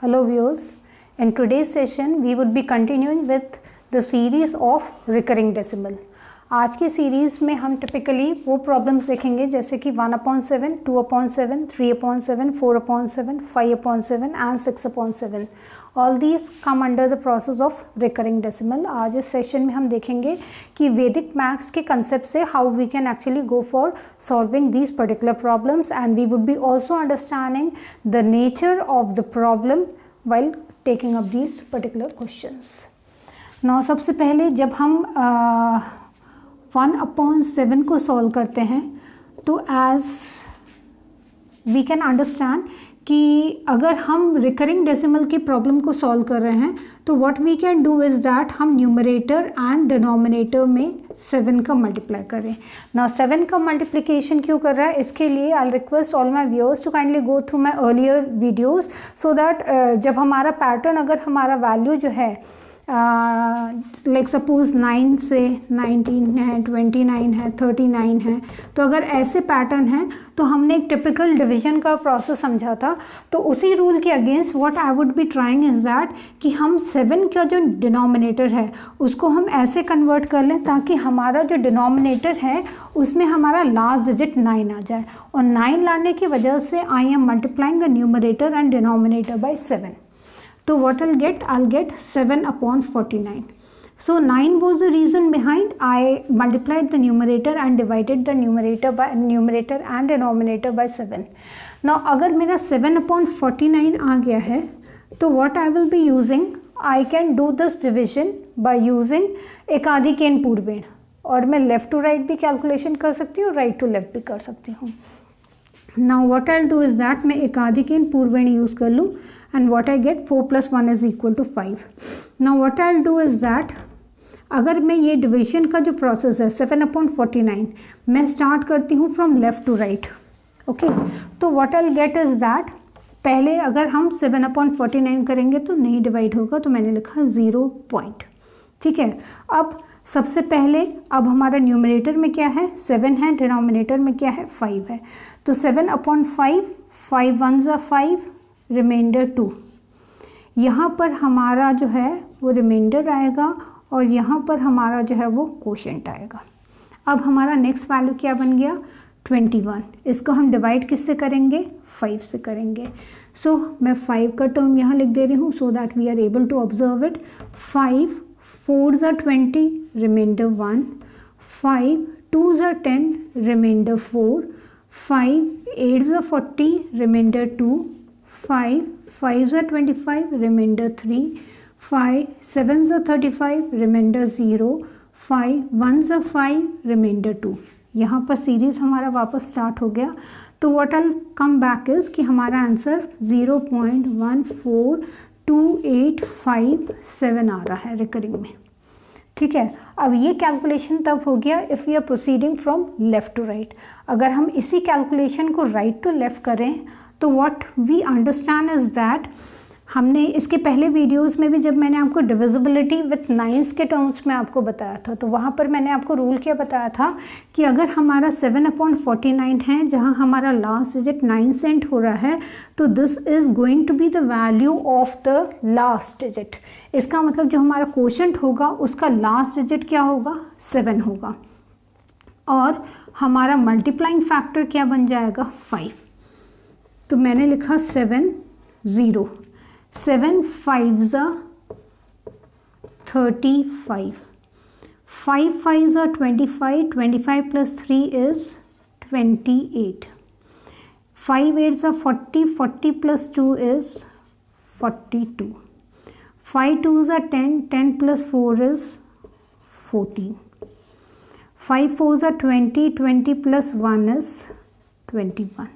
Hello viewers, in today's session we would be continuing with the series of recurring decimal. आज की series में हम typically वो problems देखेंगे जैसे कि 1/7, 2/7, 3/7, 4/7, 5/7 and 6/7. All these come under the process of recurring decimal. आज इस सेशन में हम देखेंगे कि वैदिक मैथ्स के कंसेप्ट से how we can actually go for solving these particular problems and we would be also understanding the nature of the problem while taking up these particular questions. Now सबसे पहले जब हम 1/7 को सॉल्व करते हैं तो एज वी कैन अंडरस्टैंड कि अगर हम रिकरिंग डेसिमल की प्रॉब्लम को सॉल्व कर रहे हैं तो what we can do is that हम न्यूमरेटर एंड डिनोमिनेटर में 7 का मल्टीप्लाई करें. ना 7 का मल्टीप्लिकेशन क्यों कर रहा है, इसके लिए I request all my viewers to kindly go through my earlier videos so that जब हमारा पैटर्न अगर हमारा वैल्यू जो है लाइक सपोज 9 से 19 है, 29 है, 39 है, तो अगर ऐसे पैटर्न है तो हमने एक टिपिकल डिवीजन का प्रोसेस समझा था. तो उसी रूल के against what I would be trying is that कि हम 7 का जो डिनोमिनेटर है उसको हम ऐसे कन्वर्ट कर लें ताकि हमारा जो डिनोमिनेटर है उसमें हमारा लास्ट डिजिट 9 आ जाए. और 9 लाने की वजह से I am multiplying the numerator and denominator by 7. So what I'll get 7/49. So 9 was the reason behind I multiplied the numerator and divided the numerator and denominator by 7. Now अगर मेरा 7/49 आ गया है तो what I will be using, I can do this division by using एकाधिकेन पूर्वेण. और मैं left to right भी calculation कर सकती हूँ, राइट टू लेफ्ट भी कर सकती हूँ. Now what I'll do is that मैं एकाधिकेन पूर्वेण यूज़ कर लूँ and what I get 4 + 1 is equal to 5. Now what I'll do is that अगर मैं ये डिवीजन का जो प्रोसेस है 7/49 मैं स्टार्ट करती हूँ from left to right. Okay, तो what I'll get is that पहले अगर हम 7/49 करेंगे तो नहीं डिवाइड होगा, तो मैंने लिखा 0 पॉइंट. ठीक है, अब सबसे पहले अब हमारा न्यूमरेटर में क्या है 7 है, डिनोमिनेटर में क्या है 5 है. तो 7/5, 5 1s are 5, रिमाइंडर 2. यहाँ पर हमारा जो है वो रिमाइंडर आएगा और यहाँ पर हमारा जो है वो कोशेंट आएगा. अब हमारा नेक्स्ट वैल्यू क्या बन गया 21. इसको हम डिवाइड किससे करेंगे 5 से करेंगे. सो मैं 5 का टर्म यहाँ लिख दे रही हूँ so that we are able to observe it. 5 4s are 20, remainder 1. 5 2s are 10, remainder 4. 5 8s are 40, remainder 2. 5 5s are 25, remainder 3. 5 7s are 35, remainder 0. 5 1s are 5, remainder 2. यहाँ पर सीरीज़ हमारा वापस स्टार्ट हो गया. तो what I come back is कि हमारा answer 0.1428557 आ रहा है रिकरिंग में. ठीक है, अब ये कैलकुलेशन तब हो गया if we are proceeding from left to right. अगर हम इसी कैलकुलेशन को राइट टू लेफ़्ट करें तो what we understand is that हमने इसके पहले वीडियोस में भी जब मैंने आपको डिविजिबिलिटी विथ नाइन्स के टर्म्स में आपको बताया था तो वहाँ पर मैंने आपको रूल क्या बताया था कि अगर हमारा 7/49 है जहाँ हमारा लास्ट डिजिट 9 सेंट हो रहा है तो this is going to be the value of the last digit. इसका मतलब जो हमारा कोशेंट होगा उसका लास्ट डिजिट क्या होगा 7 होगा और हमारा मल्टीप्लाइंग फैक्टर क्या बन जाएगा 5. तो मैंने लिखा 7 0. 7 5s are 35. 5 5s are 25. 25 plus 3 is 28. 5 8s are 40. 40 plus 2 is 42. 5 2s are 10. 10 plus 4 is 14. 5 4s are 20. 20 plus 1 is 21.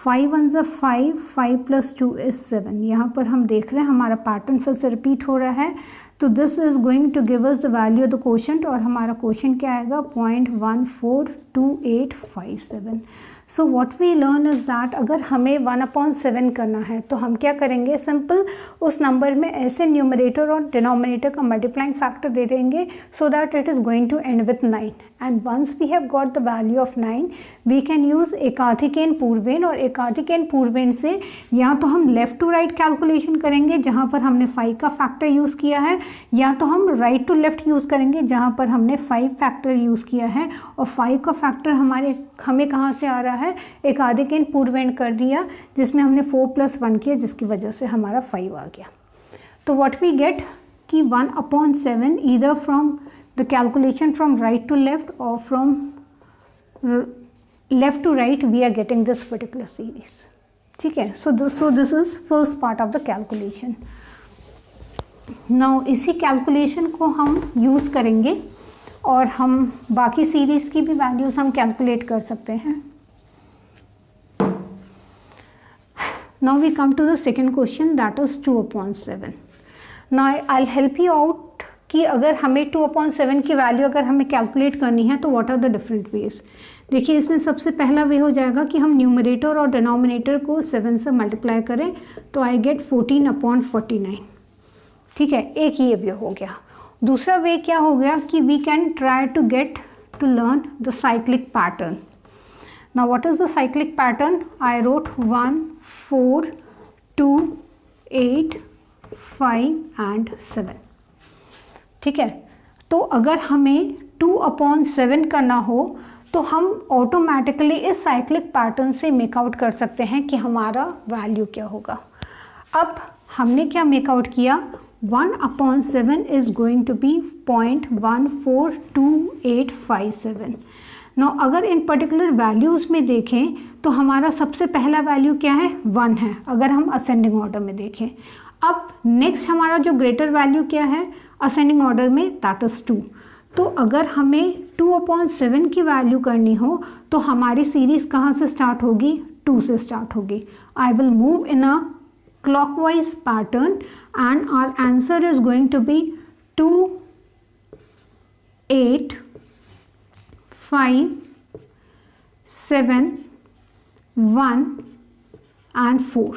5 1s are 5. 5 plus 2 is 7. यहाँ पर हम देख रहे हैं हमारा पैटर्न फिर से रिपीट हो रहा है. तो this is going to give us the value of the quotient, और हमारा क्वोशंट क्या आएगा 0.142857। So what we learn is that अगर हमें 1/7 करना है तो हम क्या करेंगे, सिंपल उस नंबर में ऐसे न्यूमरेटर और डिनोमिनेटर का मल्टीप्लाइंग फैक्टर दे देंगे so that it is going to end with 9, and once we have got the value of 9 we can use एकाधिकेन पूर्वेन, और एकाधिकेन पूर्वेन से या तो हम लेफ़्ट टू राइट कैलकुलेशन करेंगे जहाँ पर हमने 5 का फैक्टर यूज़ किया है, या तो हम राइट टू लेफ़्ट यूज़ करेंगे जहाँ पर हमने 5 फैक्टर यूज़ किया है, और 5 का फैक्टर हमें कहाँ से आ रहा है, एकाधिकेन पूर्वेन कर दिया जिसमें हमने 4 + 1 किया जिसकी वजह से हमारा 5 आ गया। तो व्हाट वी गेट कि 1/7 either from the calculation from right to left और from left to right we are getting this particular series. ठीक है, so this is first part of the calculation. Now इसी कैलकुलेशन को हम use करेंगे और हम बाकी सीरीज़ की भी वैल्यूज़ हम कैलकुलेट कर सकते हैं। Now we come to the second question, that is 2/7. Now I'll help you out कि अगर हमें 2/7 की वैल्यू अगर हमें कैलकुलेट करनी है तो what are the different ways. देखिए इसमें सबसे पहला वे हो जाएगा कि हम न्यूमरेटर और डिनोमिनेटर को 7 से मल्टीप्लाई करें तो आई गेट 14/49। ठीक है, एक ये वे हो गया। दूसरा वे क्या हो गया कि we can try to get to learn the cyclic pattern. Now what is the cyclic pattern, I wrote 1 4 2 8 5 and 7। ठीक है, तो अगर हमें 2/7 करना हो तो हम ऑटोमेटिकली इस साइक्लिक पैटर्न से मेकआउट कर सकते हैं कि हमारा वैल्यू क्या होगा। अब हमने क्या मेकआउट किया, 1/7 is going to be 0.142857। No अगर इन पर्टिकुलर वैल्यूज़ में देखें तो हमारा सबसे पहला वैल्यू क्या है, 1 है अगर हम असेंडिंग ऑर्डर में देखें। अब नेक्स्ट हमारा जो ग्रेटर वैल्यू क्या है असेंडिंग ऑर्डर में, दैट इज़ 2। तो अगर हमें 2/7 की वैल्यू करनी हो तो हमारी सीरीज़ कहाँ से स्टार्ट होगी, 2 से स्टार्ट होगी। I will move in a clockwise pattern and our answer is going to be 2 8 5 7 1 and 4।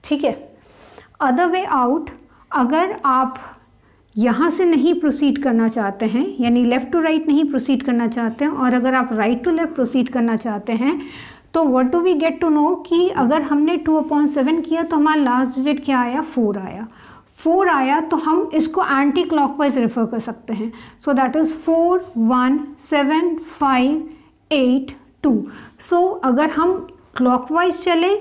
ठीक है, अदर वे आउट अगर आप यहाँ से नहीं प्रोसीड करना चाहते हैं, यानी लेफ़्ट टू राइट नहीं प्रोसीड करना चाहते हैं, और अगर आप राइट टू लेफ़्ट प्रोसीड करना चाहते हैं तो what do we get to know कि अगर हमने 2/7 किया तो हमारा लास्ट डिजिट क्या आया, 4 आया। 4 आया तो हम इसको एंटी क्लॉकवाइज रेफर कर सकते हैं। So that is 4 1 7 5 8 2। सो अगर हम क्लॉकवाइज चले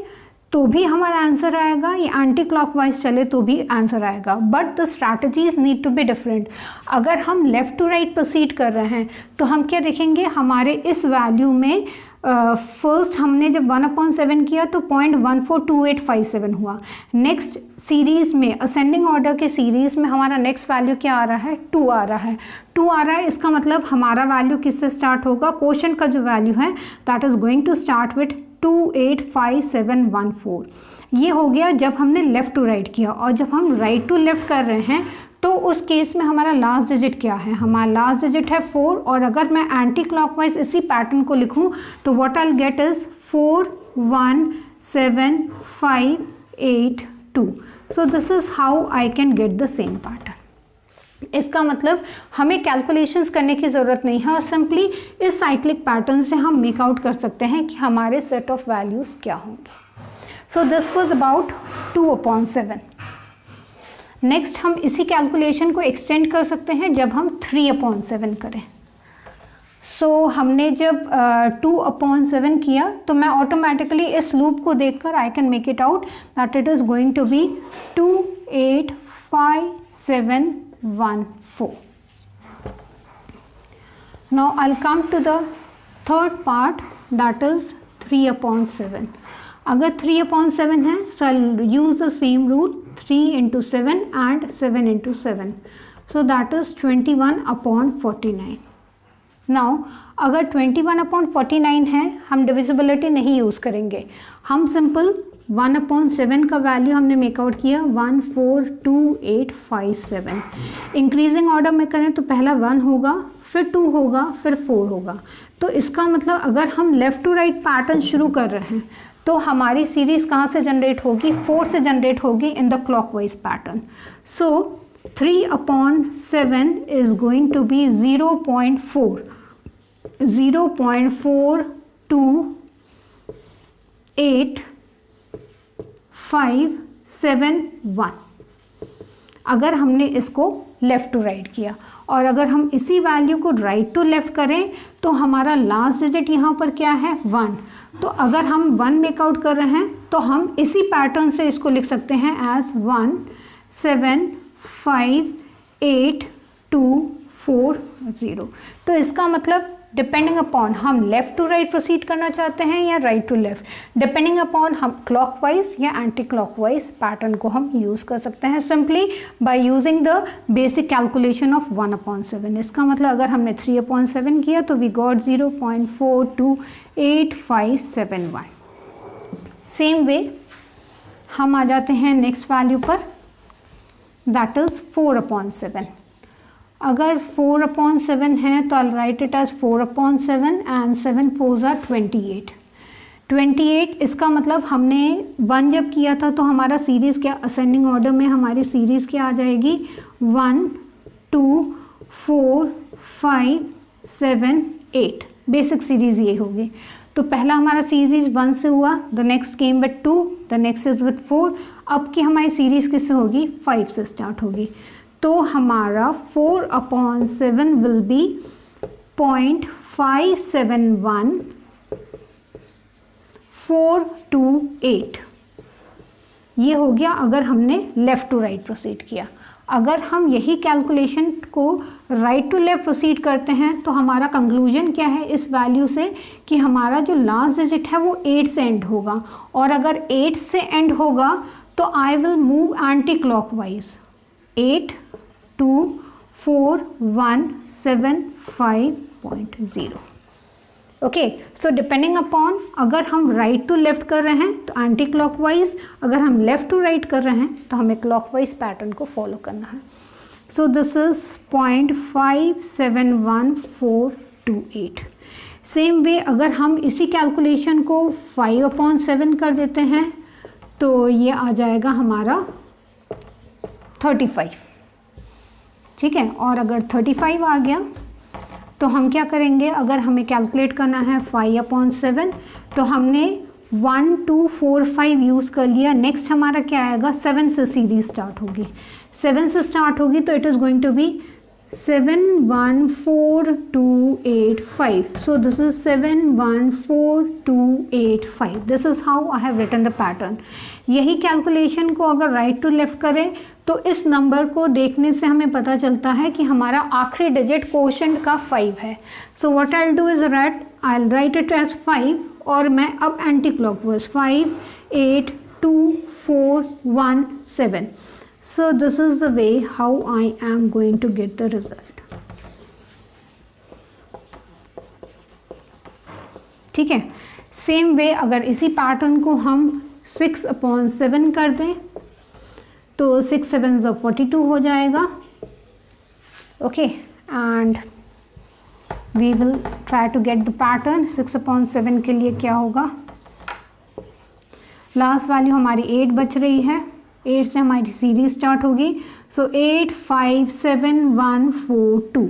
तो भी हमारा आंसर आएगा, या एंटी क्लॉकवाइज चले तो भी आंसर आएगा, but the strategies need to be different. अगर हम लेफ़्ट टू राइट प्रोसीड कर रहे हैं तो हम क्या देखेंगे, हमारे इस वैल्यू में फर्स्ट हमने जब 1/7 किया तो 0.142857 हुआ। नेक्स्ट सीरीज़ में असेंडिंग ऑर्डर के सीरीज़ में हमारा नेक्स्ट वैल्यू क्या आ रहा है, 2 आ रहा है। 2 आ रहा है, इसका मतलब हमारा वैल्यू किससे स्टार्ट होगा, क्वोशंट का जो वैल्यू है that is going to start with 285714। ये हो गया जब हमने लेफ़्ट टू राइट किया, और जब हम राइट टू लेफ़्ट कर रहे हैं तो उस केस में हमारा लास्ट डिजिट क्या है, हमारा लास्ट डिजिट है 4, और अगर मैं एंटी क्लॉकवाइज इसी पैटर्न को लिखूं तो what I will get is 4 1 7 5 8 2। So this is how I can get the same pattern. इसका मतलब हमें कैलकुलेशंस करने की ज़रूरत नहीं है, और सिंपली इस साइक्लिक पैटर्न से हम मेक आउट कर सकते हैं कि हमारे सेट ऑफ वैल्यूज़ क्या होंगे। So this was about 2/7। Next हम इसी कैलकुलेशन को एक्सटेंड कर सकते हैं जब हम 3/7 करें। सो हमने जब 2/7 किया तो मैं ऑटोमेटिकली इस लूप को देखकर I can make it out that it is going to be 2 8 5 7 1 4। Now I'll come to the third part, that is 3/7. अगर 3/7 है so I'll use the same rule, 3 into 7 and 7 into 7. So that is 21/49. Now अगर 21/49 है हम divisibility नहीं use करेंगे, हम simple 1/7 का value हमने मेकआउट किया 142857। इंक्रीजिंग ऑर्डर में करें तो पहला 1 होगा, फिर 2 होगा, फिर 4 होगा। तो इसका मतलब अगर हम लेफ़्ट टू राइट पैटर्न शुरू कर रहे हैं तो हमारी सीरीज़ कहाँ से जनरेट होगी, 4 से जनरेट होगी in the clockwise pattern. So 3/7 is going to be 0.428571 अगर हमने इसको लेफ़्ट टू राइट किया। और अगर हम इसी वैल्यू को राइट टू लेफ़्ट करें तो हमारा लास्ट डिजिट यहाँ पर क्या है, 1। तो अगर हम 1 मेकआउट कर रहे हैं तो हम इसी पैटर्न से इसको लिख सकते हैं एज 1758240। तो इसका मतलब डिपेंडिंग अपॉन हम लेफ़्ट टू राइट प्रोसीड करना चाहते हैं या right to left, depending upon हम क्लॉकवाइज या एंटी क्लॉकवाइज पैटर्न को हम यूज़ कर सकते हैं simply by using the basic calculation of 1/7। इसका मतलब अगर हमने 3/7 किया तो वी गॉट 0.428571। सेम वे हम आ जाते हैं नेक्स्ट वैल्यू पर, दैट इज़ 4/7। अगर 4/7 है तो I write it as 4/7 and 7 4s are 28। इसका मतलब हमने 1 जब किया था तो हमारा सीरीज़ क्या असेंडिंग ऑर्डर में हमारी सीरीज़ क्या आ जाएगी, 1 2 4 5 7 8। बेसिक सीरीज़ ये होगी। तो पहला हमारा सीरीज़ 1 से हुआ, the next came with 2, the next is with 4। अब की हमारी सीरीज़ किससे होगी, 5 से स्टार्ट होगी। तो हमारा 4/7 विल बी 0.571428। ये हो गया अगर हमने लेफ़्ट टू राइट प्रोसीड किया। अगर हम यही कैलकुलेशन को राइट टू लेफ़्ट प्रोसीड करते हैं तो हमारा कंक्लूजन क्या है इस वैल्यू से कि हमारा जो लास्ट डिजिट है वो 8 से एंड होगा। और अगर 8 से एंड होगा तो I will move anti clockwise 8 2 4 1 7 5.0। Okay, so depending upon अगर हम राइट टू लेफ़्ट कर रहे हैं तो एंटी क्लॉकवाइज, अगर हम लेफ़्ट टू राइट कर रहे हैं तो हमें क्लॉकवाइज पैटर्न को फॉलो करना है। So this is 0.571428। Same way अगर हम इसी कैलकुलेशन को 5/7 कर देते हैं तो ये आ जाएगा हमारा 35। ठीक है, और अगर 35 आ गया तो हम क्या करेंगे, अगर हमें कैलकुलेट करना है 5/7 तो हमने 1 2 4 5 यूज़ कर लिया। नेक्स्ट हमारा क्या आएगा, 7 से सीरीज स्टार्ट होगी। 7 से स्टार्ट होगी तो it is going to be 714285। So this is 714285. This is how I have written the pattern. यही कैलकुलेशन को अगर राइट टू लेफ़्ट करें तो इस नंबर को देखने से हमें पता चलता है कि हमारा आखिरी डिजिट कोशेंट का 5 है। So what I will do is I will write it as 5 और मैं अब anticlockwise 5 8 2 4 1 7। So this is the way how I am going to get the result. ठीक है, सेम वे अगर इसी पैटर्न को हम 6/7 कर दें तो 6 7s 42 हो जाएगा। Okay, and we will try to get the pattern. 6/7 के लिए क्या होगा, लास्ट वैल्यू हमारी 8 बच रही है, 8 से हमारी सीरीज स्टार्ट होगी। सो 857142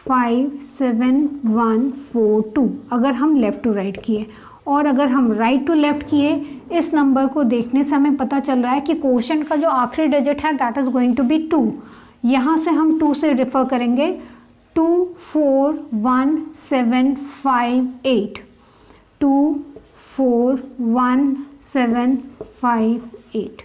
857142 अगर हम लेफ़्ट टू राइट किए, और अगर हम राइट टू लेफ़्ट किए इस नंबर को देखने से हमें पता चल रहा है कि कोशेंट का जो आखिरी डिजिट है that is going to be 2। यहाँ से हम 2 से रेफर करेंगे 241758 241758।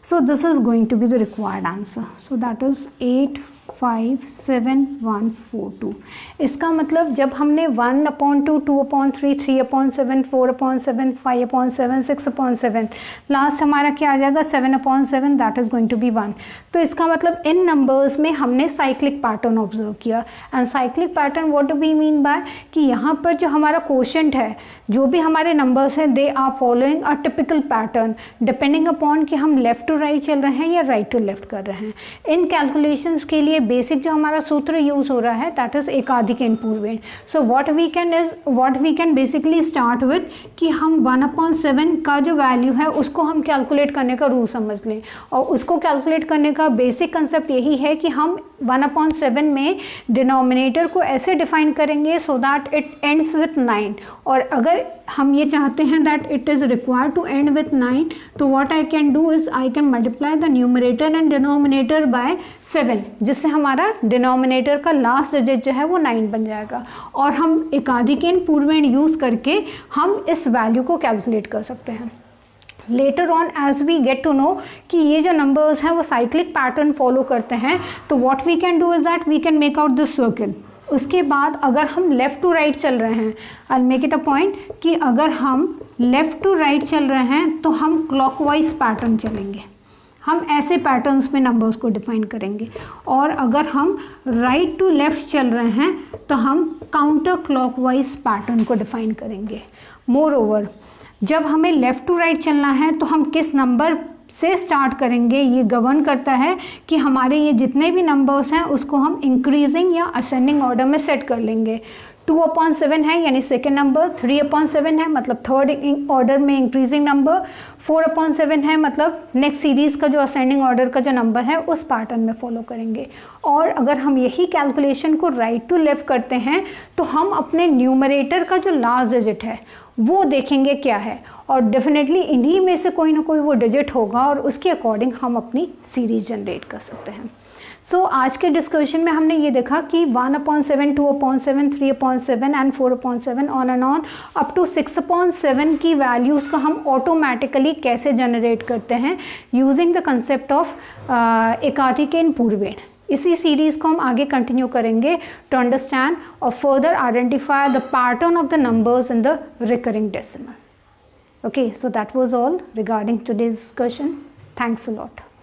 So this is going to be the required answer. So that is 857142. 57142। इसका मतलब जब हमने 1/2, 2/3, 3/7, 4/7, 5/7, 6/7, लास्ट हमारा क्या आ जाएगा 7/7, that is going to be 1। तो इसका मतलब इन नंबर्स में हमने साइक्लिक पैटर्न ऑब्जर्व किया। And cyclic pattern what do we mean by कि यहाँ पर जो हमारा क्वोशंट है, जो भी हमारे नंबर्स हैं, they are following a typical pattern depending upon कि हम लेफ़्ट टू राइट चल रहे हैं या राइट टू लेफ़्ट कर रहे हैं। इन कैलकुलेशंस के लिए बेसिक जो हमारा सूत्र यूज़ हो रहा है दैट इज़ एकाधिक पूर्वेण। So what we can basically start with कि हम 1/7 का जो वैल्यू है उसको हम कैलकुलेट करने का रूल समझ लें। और उसको कैलकुलेट करने का बेसिक कंसेप्ट यही है कि हम 1/7 में डिनोमिनेटर को ऐसे डिफाइन करेंगे so that it ends with 9। और अगर हम ये चाहते हैं that it is required to end with 9, तो what I can do is I can multiply the numerator and denominator by 7, जिससे हमारा डिनोमिनेटर का लास्ट डिजिट जो है वो 9 बन जाएगा। और हम एकाधिकेन पूर्वेण यूज़ करके हम इस वैल्यू को कैलकुलेट कर सकते हैं। Later on as we get to know कि ये जो नंबर्स हैं वो साइक्लिक पैटर्न फॉलो करते हैं, तो what we can do is that we can make out this circle. उसके बाद अगर हम लेफ़्ट टू राइट चल रहे हैं, I make it a point कि अगर हम लेफ़्ट टू राइट चल रहे हैं तो हम क्लॉकवाइज पैटर्न चलेंगे, हम ऐसे पैटर्न्स में नंबर्स को डिफाइन करेंगे। और अगर हम राइट टू लेफ़्ट चल रहे हैं तो हम काउंटर क्लॉकवाइज पैटर्न को डिफाइन करेंगे। मोर ओवर जब हमें लेफ़्ट टू राइट चलना है तो हम किस नंबर से स्टार्ट करेंगे ये गवर्न करता है कि हमारे ये जितने भी नंबर्स हैं उसको हम इंक्रीजिंग या असेंडिंग ऑर्डर में सेट कर लेंगे। 2/7 है यानी सेकेंड नंबर, 3/7 है मतलब थर्ड ऑर्डर में इंक्रीजिंग नंबर, 4/7 है मतलब नेक्स्ट सीरीज़ का जो असेंडिंग ऑर्डर का जो नंबर है उस पैटर्न में फॉलो करेंगे। और अगर हम यही कैलकुलेशन को राइट टू लेफ़्ट करते हैं तो हम अपने न्यूमरेटर का जो लास्ट डिजिट है वो देखेंगे क्या है, और डेफिनेटली इन्हीं में से कोई ना कोई वो डिजिट होगा और उसके अकॉर्डिंग हम अपनी सीरीज़ जनरेट कर सकते हैं। सो आज के डिस्कशन में हमने ये देखा कि 1/7, 2/7, 3/7 and 4/7 on and on up to 6/7 की वैल्यूज़ को हम ऑटोमेटिकली कैसे जनरेट करते हैं यूजिंग द कंसेप्ट ऑफ एकाधिकेन पूर्वेण। इसी सीरीज़ को हम आगे कंटिन्यू करेंगे टू अंडरस्टैंड और further identify the pattern of the numbers in the recurring decimal. Okay, so that was all regarding today's discussion. Thanks a lot.